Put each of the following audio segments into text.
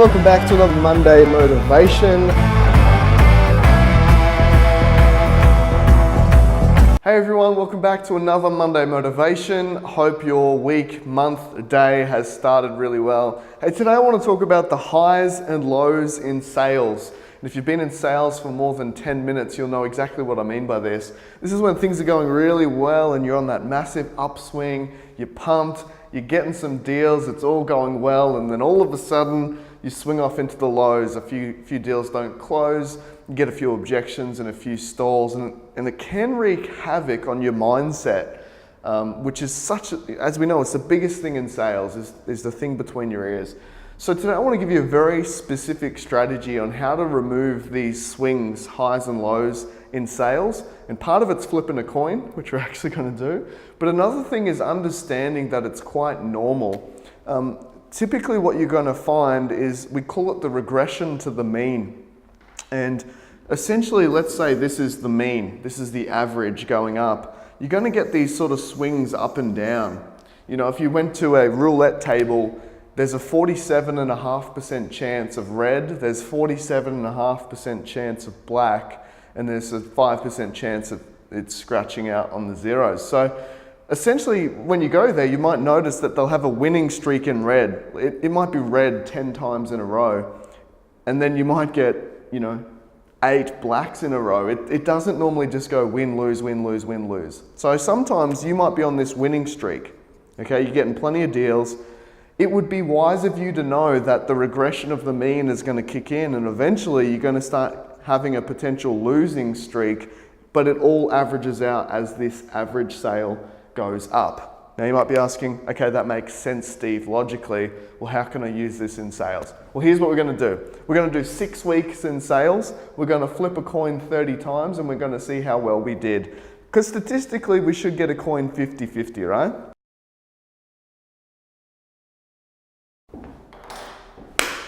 Welcome back to another Monday Motivation. Hey everyone, welcome back to another Monday Motivation. Hope your week, month, day has started really well. Hey, today I want to talk about the highs and lows in sales. And if you've been in sales for more than 10 minutes, you'll know exactly what I mean by this. This is when things are going really well and you're on that massive upswing, you're pumped, you're getting some deals, it's all going well, and then all of a sudden you swing off into the lows. A few deals don't close, you get a few objections and a few stalls, and it can wreak havoc on your mindset, which is as we know, it's the biggest thing in sales, is the thing between your ears. So today I want to give you a very specific strategy on how to remove these swings, highs and lows in sales. And part of it's flipping a coin, which we're actually going to do. But another thing is understanding that it's quite normal. Typically what you're going to find is, we call it the regression to the mean. And essentially, let's say this is the mean, this is the average going up. You're going to get these sort of swings up and down. You know, if you went to a roulette table, there's a 47.5% chance of red, there's 47.5% chance of black, and there's a 5% chance of it scratching out on the zeros. So essentially, when you go there, you might notice that they'll have a winning streak in red. It might be red 10 times in a row, and then you might get, 8 blacks in a row. It doesn't normally just go win, lose, win, lose, win, lose. So sometimes you might be on this winning streak, okay? You're getting plenty of deals. It would be wise of you to know that the regression of the mean is going to kick in, and eventually you're going to start having a potential losing streak, but it all averages out as this average sale goes up. Now you might be asking, okay, that makes sense, Steve, logically. Well, how can I use this in sales? Well, here's what we're going to do. We're going to do 6 weeks in sales. We're going to flip a coin 30 times, and we're going to see how well we did. Because statistically, we should get a coin 50-50, right?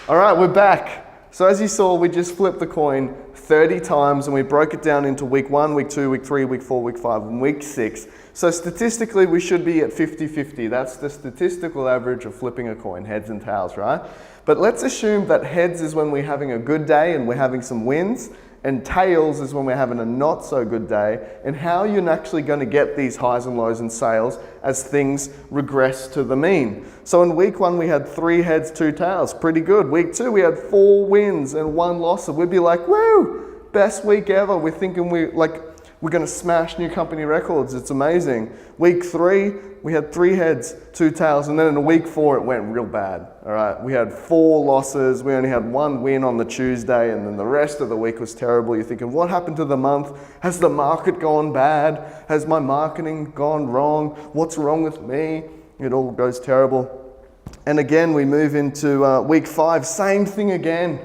All right, we're back. So as you saw, we just flipped the coin 30 times, and we broke it down into week 1, week 2, week 3, week 4, week 5, and week 6. So statistically, we should be at 50-50. That's the statistical average of flipping a coin, heads and tails, right? But let's assume that heads is when we're having a good day and we're having some wins, and tails is when we're having a not so good day, and how you're actually going to get these highs and lows in sales as things regress to the mean. So in week 1, we had 3 heads, 2 tails, pretty good. Week 2, we had 4 wins and 1 loss. So we'd be like, woo, best week ever. We're thinking we're going to smash new company records. It's amazing. Week 3, we had 3 heads, 2 tails, and then in week 4, it went real bad. All right, we had 4 losses. We only had 1 win on the Tuesday, and then the rest of the week was terrible. You're thinking, what happened to the month? Has the market gone bad? Has my marketing gone wrong? What's wrong with me? It all goes terrible. And again, we move into week 5, same thing again.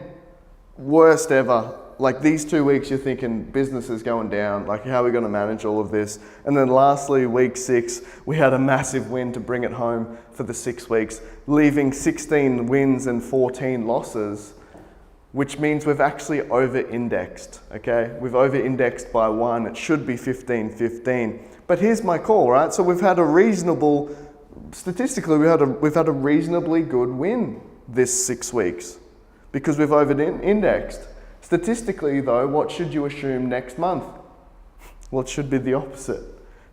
Worst ever. Like these 2 weeks, you're thinking business is going down. Like, how are we going to manage all of this? And then lastly, week 6, we had a massive win to bring it home for the 6 weeks, leaving 16 wins and 14 losses, which means we've actually over-indexed, okay? We've over-indexed by 1. It should be 15-15. But here's my call, right? So we've had a reasonable, statistically, we've had a reasonably good win this 6 weeks because we've over-indexed. Statistically though, what should you assume next month? Well, it should be the opposite.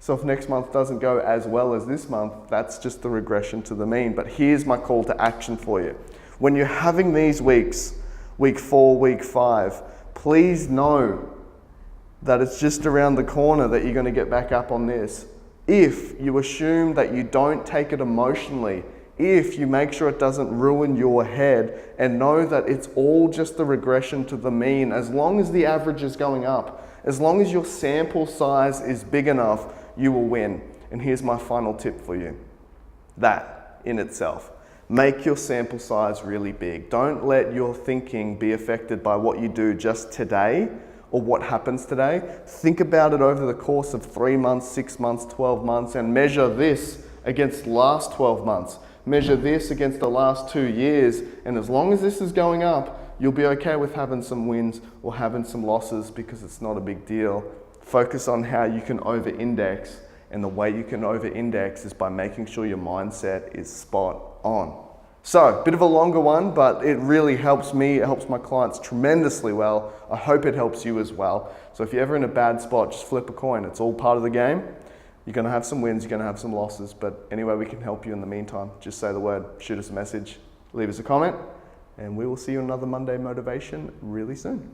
So if next month doesn't go as well as this month, that's just the regression to the mean. But here's my call to action for you. When you're having these weeks, week 4, week 5, please know that it's just around the corner that you're going to get back up on this. If you assume that you don't take it emotionally, if you make sure it doesn't ruin your head, and know that it's all just the regression to the mean, as long as the average is going up, as long as your sample size is big enough, you will win. And here's my final tip for you. That in itself. Make your sample size really big. Don't let your thinking be affected by what you do just today or what happens today. Think about it over the course of 3 months, 6 months, 12 months, and measure this against the last 12 months. Measure this against the last 2 years, and as long as this is going up, you'll be okay with having some wins or having some losses because it's not a big deal. Focus on how you can over-index, and the way you can over-index is by making sure your mindset is spot on. So, bit of a longer one, but it really helps me, it helps my clients tremendously well. I hope it helps you as well. So if you're ever in a bad spot, just flip a coin. It's all part of the game. You're gonna have some wins, you're gonna have some losses, but anyway, we can help you in the meantime. Just say the word, shoot us a message, leave us a comment, and we will see you on another Monday Motivation really soon.